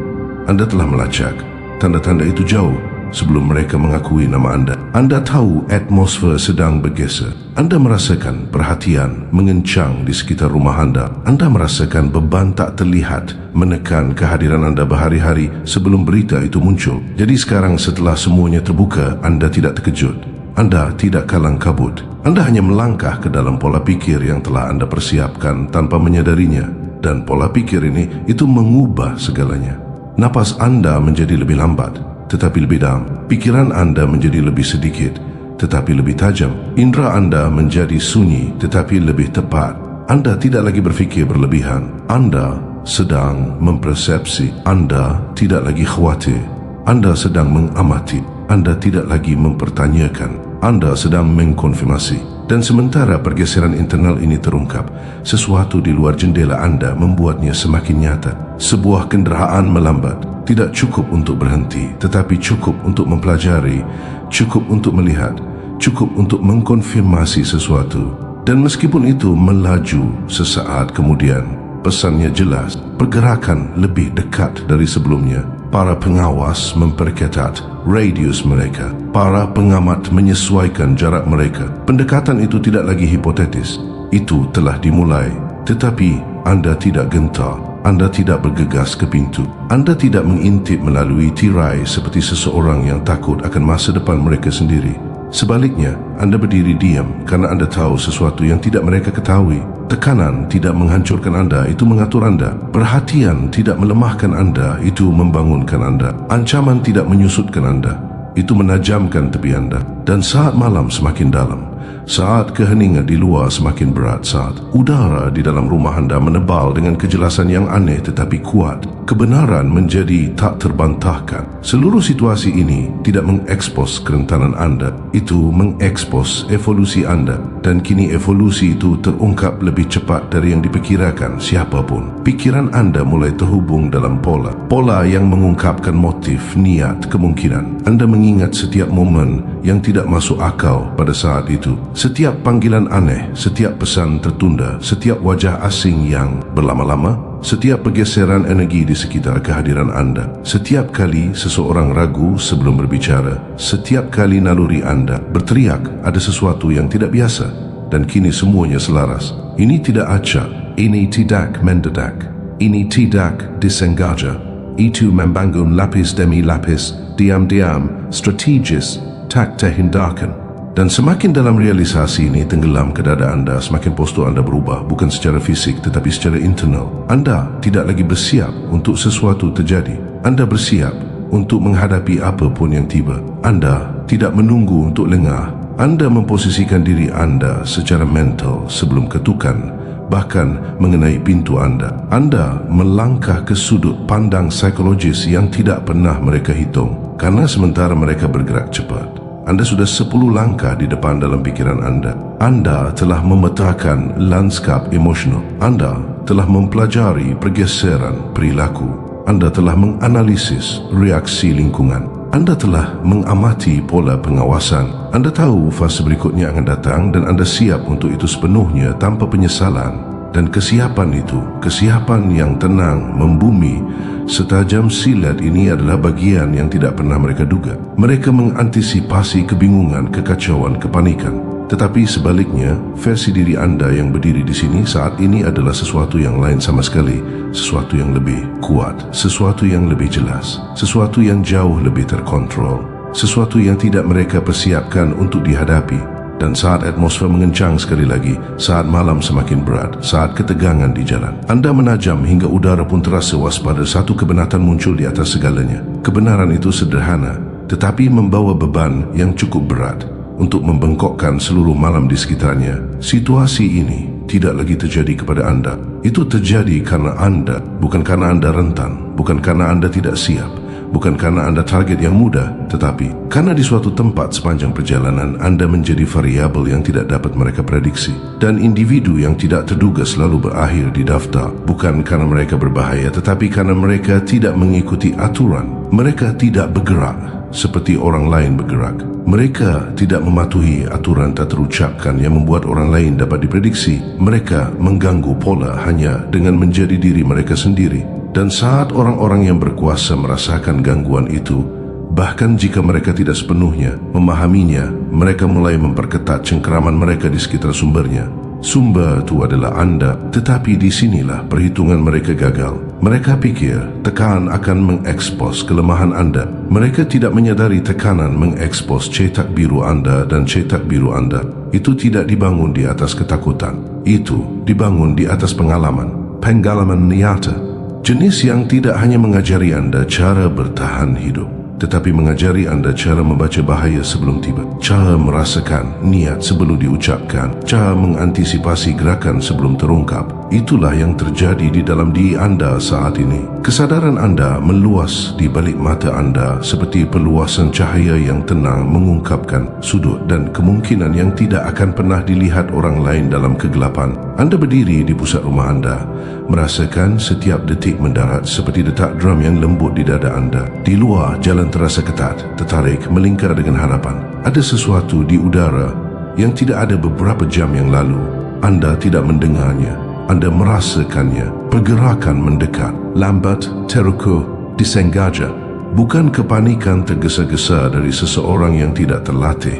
Anda telah melacak tanda-tanda itu jauh sebelum mereka mengakui nama Anda. Anda tahu atmosfer sedang bergeser. Anda merasakan perhatian mengencang di sekitar rumah Anda. Anda merasakan beban tak terlihat menekan kehadiran Anda berhari-hari sebelum berita itu muncul. Jadi sekarang setelah semuanya terbuka, Anda tidak terkejut. Anda tidak kalang kabut. Anda hanya melangkah ke dalam pola pikir yang telah Anda persiapkan tanpa menyadarinya. Dan pola pikir ini itu mengubah segalanya. Napas Anda menjadi lebih lambat, tetapi lebih dalam. Pikiran Anda menjadi lebih sedikit, tetapi lebih tajam. Indera Anda menjadi sunyi, tetapi lebih tepat. Anda tidak lagi berfikir berlebihan. Anda sedang mempersepsi. Anda tidak lagi khawatir. Anda sedang mengamati. Anda tidak lagi mempertanyakan. Anda sedang mengkonfirmasi. Dan sementara pergeseran internal ini terungkap, sesuatu di luar jendela Anda membuatnya semakin nyata. Sebuah kenderaan melambat. Tidak cukup untuk berhenti, tetapi cukup untuk mempelajari, cukup untuk melihat, cukup untuk mengkonfirmasi sesuatu. Dan meskipun itu melaju sesaat kemudian, pesannya jelas, pergerakan lebih dekat dari sebelumnya. Para pengawas memperketat radius mereka. Para pengamat menyesuaikan jarak mereka. Pendekatan itu tidak lagi hipotetis. Itu telah dimulai. Tetapi Anda tidak gentar. Anda tidak bergegas ke pintu. Anda tidak mengintip melalui tirai seperti seseorang yang takut akan masa depan mereka sendiri. Sebaliknya, Anda berdiri diam karena Anda tahu sesuatu yang tidak mereka ketahui. Tekanan tidak menghancurkan Anda, itu mengatur Anda. Perhatian tidak melemahkan Anda, itu membangunkan Anda. Ancaman tidak menyusutkan Anda, itu menajamkan tepi Anda. Dan saat malam semakin dalam, saat keheningan di luar semakin berat, saat udara di dalam rumah Anda menebal dengan kejelasan yang aneh tetapi kuat, kebenaran menjadi tak terbantahkan. Seluruh situasi ini tidak mengekspos kerentanan Anda, itu mengekspos evolusi Anda. Dan kini evolusi itu terungkap lebih cepat dari yang diperkirakan siapapun. Pikiran Anda mulai terhubung dalam pola yang mengungkapkan motif, niat, kemungkinan. Anda mengingat setiap momen yang tidak masuk akal pada saat itu. Setiap panggilan aneh, setiap pesan tertunda, setiap wajah asing yang berlama-lama, setiap pergeseran energi di sekitar kehadiran Anda. Setiap kali seseorang ragu sebelum berbicara, setiap kali naluri Anda berteriak ada sesuatu yang tidak biasa. Dan kini semuanya selaras. Ini tidak acak, ini tidak mendadak, ini tidak disengaja. Itu membangun lapis demi lapis, diam-diam, strategis, tak terhindarkan. Dan semakin dalam realisasi ini tenggelam ke dada Anda, semakin postur Anda berubah, bukan secara fisik tetapi secara internal. Anda tidak lagi bersiap untuk sesuatu terjadi. Anda bersiap untuk menghadapi apapun yang tiba. Anda tidak menunggu untuk lengah. Anda memposisikan diri Anda secara mental sebelum ketukan bahkan mengenai pintu Anda. Anda melangkah ke sudut pandang psikologis yang tidak pernah mereka hitung. Karena sementara mereka bergerak cepat, Anda sudah 10 langkah di depan dalam pikiran Anda. Anda telah memetakan lanskap emosional. Anda telah mempelajari pergeseran perilaku. Anda telah menganalisis reaksi lingkungan. Anda telah mengamati pola pengawasan. Anda tahu fase berikutnya akan datang dan Anda siap untuk itu sepenuhnya tanpa penyesalan. Dan kesiapan itu, kesiapan yang tenang, membumi, setajam silat ini adalah bagian yang tidak pernah mereka duga. Mereka mengantisipasi kebingungan, kekacauan, kepanikan. Tetapi sebaliknya, versi diri anda yang berdiri di sini saat ini adalah sesuatu yang lain sama sekali. Sesuatu yang lebih kuat, sesuatu yang lebih jelas, sesuatu yang jauh lebih terkontrol, sesuatu yang tidak mereka persiapkan untuk dihadapi. Dan saat atmosfer mengencang sekali lagi, saat malam semakin berat, saat ketegangan di jalan, anda menajam hingga udara pun terasa waspada. Satu kebenaran muncul di atas segalanya. Kebenaran itu sederhana, tetapi membawa beban yang cukup berat untuk membengkokkan seluruh malam di sekitarnya. Situasi ini tidak lagi terjadi kepada anda. Itu terjadi karena anda, bukan karena anda rentan, bukan karena anda tidak siap, bukan karena anda target yang mudah, tetapi karena di suatu tempat sepanjang perjalanan anda menjadi variabel yang tidak dapat mereka prediksi. Dan individu yang tidak terduga selalu berakhir di daftar, bukan karena mereka berbahaya, tetapi karena mereka tidak mengikuti aturan. Mereka tidak bergerak seperti orang lain bergerak. Mereka tidak mematuhi aturan tak terucapkan yang membuat orang lain dapat diprediksi. Mereka mengganggu pola hanya dengan menjadi diri mereka sendiri. Dan saat orang-orang yang berkuasa merasakan gangguan itu, bahkan jika mereka tidak sepenuhnya memahaminya, mereka mulai memperketat cengkeraman mereka di sekitar sumbernya. Sumber itu adalah anda, tetapi disinilah perhitungan mereka gagal. Mereka pikir tekanan akan mengekspos kelemahan anda. Mereka tidak menyadari tekanan mengekspos cetak biru anda, dan cetak biru anda itu tidak dibangun di atas ketakutan. Itu dibangun di atas pengalaman nyata. Jenis yang tidak hanya mengajari anda cara bertahan hidup, tetapi mengajari anda cara membaca bahaya sebelum tiba, cara merasakan niat sebelum diucapkan, cara mengantisipasi gerakan sebelum terungkap. Itulah yang terjadi di dalam diri anda saat ini. Kesadaran anda meluas di balik mata anda seperti perluasan cahaya yang tenang mengungkapkan sudut dan kemungkinan yang tidak akan pernah dilihat orang lain dalam kegelapan. Anda berdiri di pusat rumah anda, merasakan setiap detik mendarat seperti detak drum yang lembut di dada anda. Di luar, jalan terasa ketat, tertarik, melingkar dengan harapan. Ada sesuatu di udara yang tidak ada beberapa jam yang lalu. Anda tidak mendengarnya. Anda merasakannya. Pergerakan mendekat, lambat, terukur, disengaja. Bukan kepanikan tergesa-gesa dari seseorang yang tidak terlatih.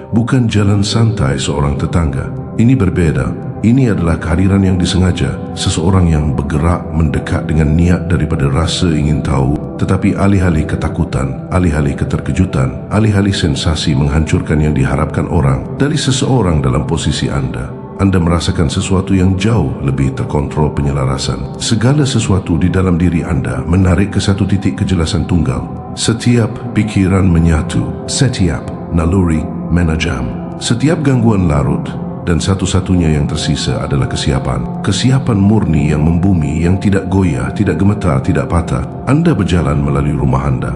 Bukan jalan santai seorang tetangga. Ini berbeda. Ini adalah kehadiran yang disengaja. Seseorang yang bergerak mendekat dengan niat daripada rasa ingin tahu, tetapi alih-alih ketakutan, alih-alih keterkejutan, alih-alih sensasi menghancurkan yang diharapkan orang dari seseorang dalam posisi anda. Anda merasakan sesuatu yang jauh lebih terkontrol penyelarasan. Segala sesuatu di dalam diri anda menarik ke satu titik kejelasan tunggal. Setiap pikiran menyatu, setiap naluri menajam, setiap gangguan larut, dan satu-satunya yang tersisa adalah kesiapan. Kesiapan murni yang membumi, yang tidak goyah, tidak gemetar, tidak patah. Anda berjalan melalui rumah anda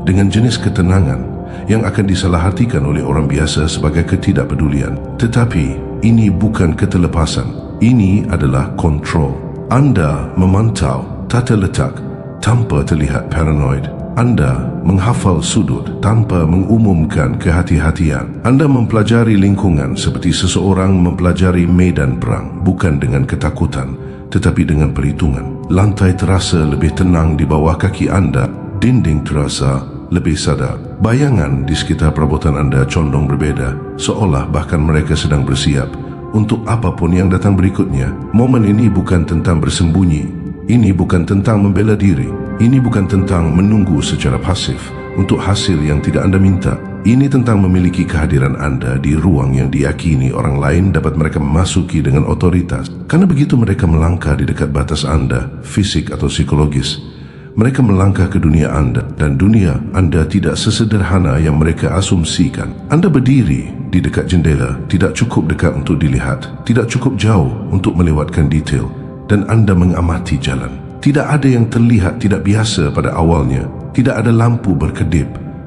dengan jenis ketenangan yang akan disalahartikan oleh orang biasa sebagai ketidakpedulian. Tetapi ini bukan ketelepasan. Ini adalah kontrol. Anda memantau tata letak tanpa terlihat paranoid. Anda menghafal sudut tanpa mengumumkan kehati-hatian. Anda mempelajari lingkungan seperti seseorang mempelajari medan perang, bukan dengan ketakutan, tetapi dengan perhitungan. Lantai terasa lebih tenang di bawah kaki anda, dinding terasa lebih sadar. Bayangan di sekitar perabotan anda condong berbeda, seolah bahkan mereka sedang bersiap untuk apapun yang datang berikutnya. Momen ini bukan tentang bersembunyi. Ini bukan tentang membela diri. Ini bukan tentang menunggu secara pasif untuk hasil yang tidak anda minta. Ini tentang memiliki kehadiran anda di ruang yang diyakini orang lain dapat mereka memasuki dengan otoritas. Karena begitu mereka melangkah di dekat batas anda, fisik atau psikologis, mereka melangkah ke dunia anda, dan dunia anda tidak sesederhana yang mereka asumsikan. Anda berdiri di dekat jendela, tidak cukup dekat untuk dilihat, tidak cukup jauh untuk melewatkan detail, dan anda mengamati jalan. Tidak ada yang terlihat tidak biasa pada awalnya. Tidak ada lampu berkedip,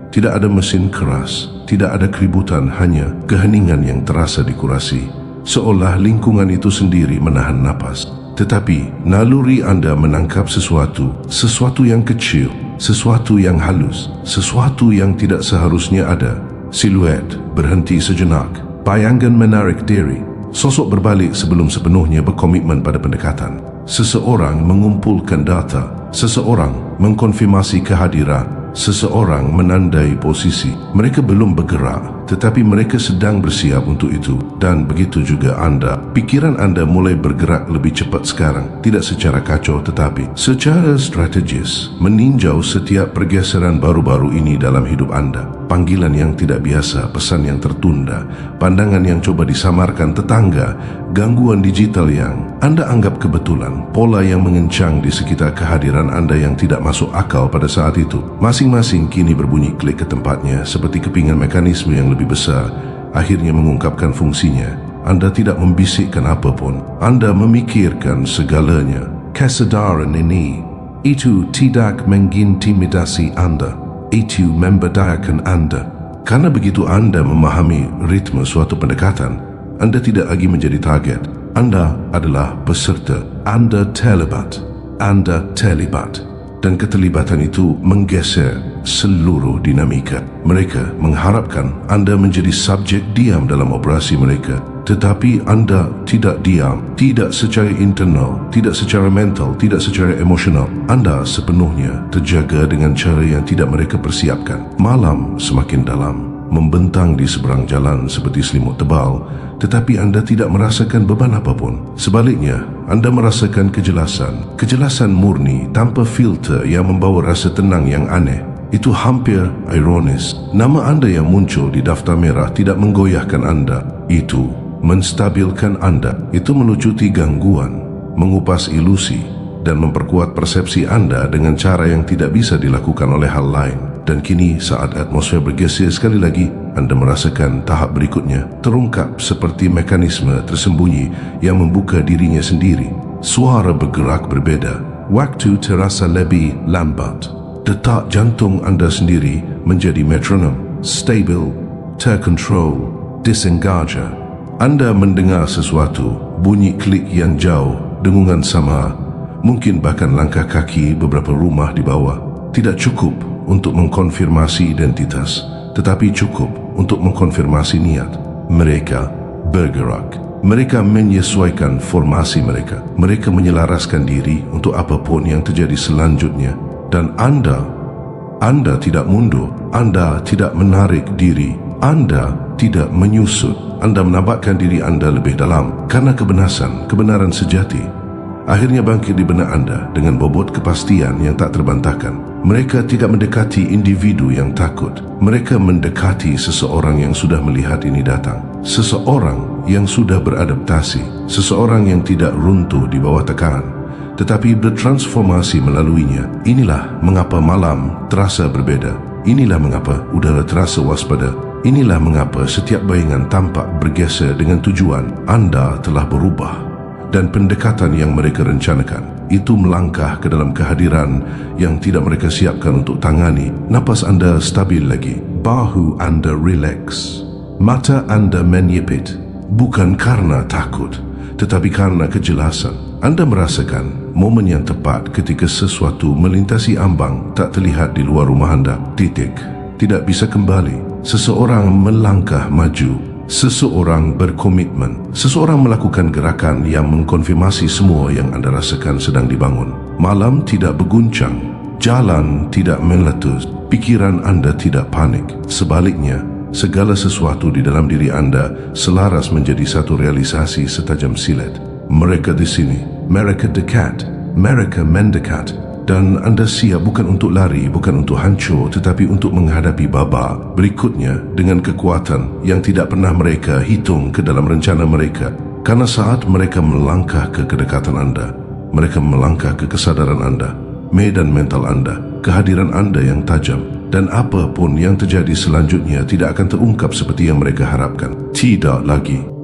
tidak ada mesin keras, tidak ada keributan, hanya keheningan yang terasa dikurasi, seolah lingkungan itu sendiri menahan napas. Tetapi naluri anda menangkap sesuatu yang kecil, sesuatu yang halus, sesuatu yang tidak seharusnya ada. Siluet berhenti sejenak, bayangan menarik diri, Sosok berbalik sebelum sepenuhnya berkomitmen pada pendekatan. Seseorang mengumpulkan data, seseorang mengkonfirmasi kehadiran, seseorang menandai posisi. Mereka belum bergerak, tetapi mereka sedang bersiap untuk itu. Dan begitu juga anda. Pikiran anda mulai bergerak lebih cepat sekarang, tidak secara kacau tetapi secara strategis, meninjau setiap pergeseran baru-baru ini dalam hidup anda. Panggilan yang tidak biasa, pesan yang tertunda, pandangan yang coba disamarkan tetangga, gangguan digital yang anda anggap kebetulan, pola yang mengencang di sekitar kehadiran anda yang tidak masuk akal pada saat itu. Masing-masing kini berbunyi klik ke tempatnya seperti kepingan mekanisme yang lebih besar akhirnya mengungkapkan fungsinya. Anda tidak membisikkan apapun, anda memikirkan segalanya. Kesadaran ini, itu tidak mengintimidasi anda, itu memberdayakan anda. Karena begitu anda memahami ritme suatu pendekatan, anda tidak lagi menjadi target. Anda adalah peserta. Anda terlibat. Anda terlibat. Dan keterlibatan itu menggeser seluruh dinamika. Mereka mengharapkan anda menjadi subjek diam dalam operasi mereka. Tetapi anda tidak diam, tidak secara internal, tidak secara mental, tidak secara emosional. Anda sepenuhnya terjaga dengan cara yang tidak mereka persiapkan. Malam semakin dalam, membentang di seberang jalan seperti selimut tebal, tetapi anda tidak merasakan beban apapun. Sebaliknya, anda merasakan kejelasan murni tanpa filter yang membawa rasa tenang yang aneh. Itu hampir ironis. Nama anda yang muncul di daftar merah tidak menggoyahkan anda. Itu menstabilkan anda. Itu melucuti gangguan, mengupas ilusi, dan memperkuat persepsi anda dengan cara yang tidak bisa dilakukan oleh hal lain. Dan kini saat atmosfer bergeser sekali lagi, anda merasakan tahap berikutnya terungkap seperti mekanisme tersembunyi yang membuka dirinya sendiri. Suara bergerak berbeda, waktu terasa lebih lambat. Detak jantung anda sendiri menjadi metronom, stabil, terkontrol, disengaja. Anda mendengar sesuatu, bunyi klik yang jauh, dengungan sama, mungkin bahkan langkah kaki beberapa rumah di bawah. Tidak cukup untuk mengkonfirmasi identitas, tetapi cukup untuk mengkonfirmasi niat. Mereka bergerak. Mereka menyesuaikan formasi mereka. Mereka menyelaraskan diri untuk apapun yang terjadi selanjutnya. Dan anda tidak mundur. Anda tidak menarik diri. Anda tidak menyusut. Anda menampakkan diri anda lebih dalam karena kebenaran sejati akhirnya bangkit di benak anda dengan bobot kepastian yang tak terbantahkan. Mereka tidak mendekati individu yang takut. Mereka mendekati seseorang yang sudah melihat ini datang. Seseorang yang sudah beradaptasi. Seseorang yang tidak runtuh di bawah tekanan, tetapi bertransformasi melaluinya. Inilah mengapa malam terasa berbeda. Inilah mengapa udara terasa waspada. Inilah mengapa setiap bayangan tampak bergeser dengan tujuan. Anda telah berubah. Dan pendekatan yang mereka rencanakan itu melangkah ke dalam kehadiran yang tidak mereka siapkan untuk tangani. Napas anda stabil lagi, bahu anda rileks, mata anda menyipit, bukan karena takut tetapi karena kejelasan. Anda merasakan momen yang tepat ketika sesuatu melintasi ambang tak terlihat di luar rumah anda. Titik, tidak bisa kembali. Seseorang melangkah maju, seseorang berkomitmen, seseorang melakukan gerakan yang mengkonfirmasi semua yang anda rasakan sedang dibangun. Malam tidak berguncang, jalan tidak meletus, pikiran anda tidak panik. Sebaliknya, segala sesuatu di dalam diri anda selaras menjadi satu realisasi setajam silet. Mereka di sini, mereka dekat, mereka mendekat. Dan anda siap bukan untuk lari, bukan untuk hancur, tetapi untuk menghadapi babak berikutnya dengan kekuatan yang tidak pernah mereka hitung ke dalam rencana mereka. Karena saat mereka melangkah ke kedekatan anda, mereka melangkah ke kesadaran anda, medan mental anda, kehadiran anda yang tajam. Dan apapun yang terjadi selanjutnya tidak akan terungkap seperti yang mereka harapkan. Tidak lagi.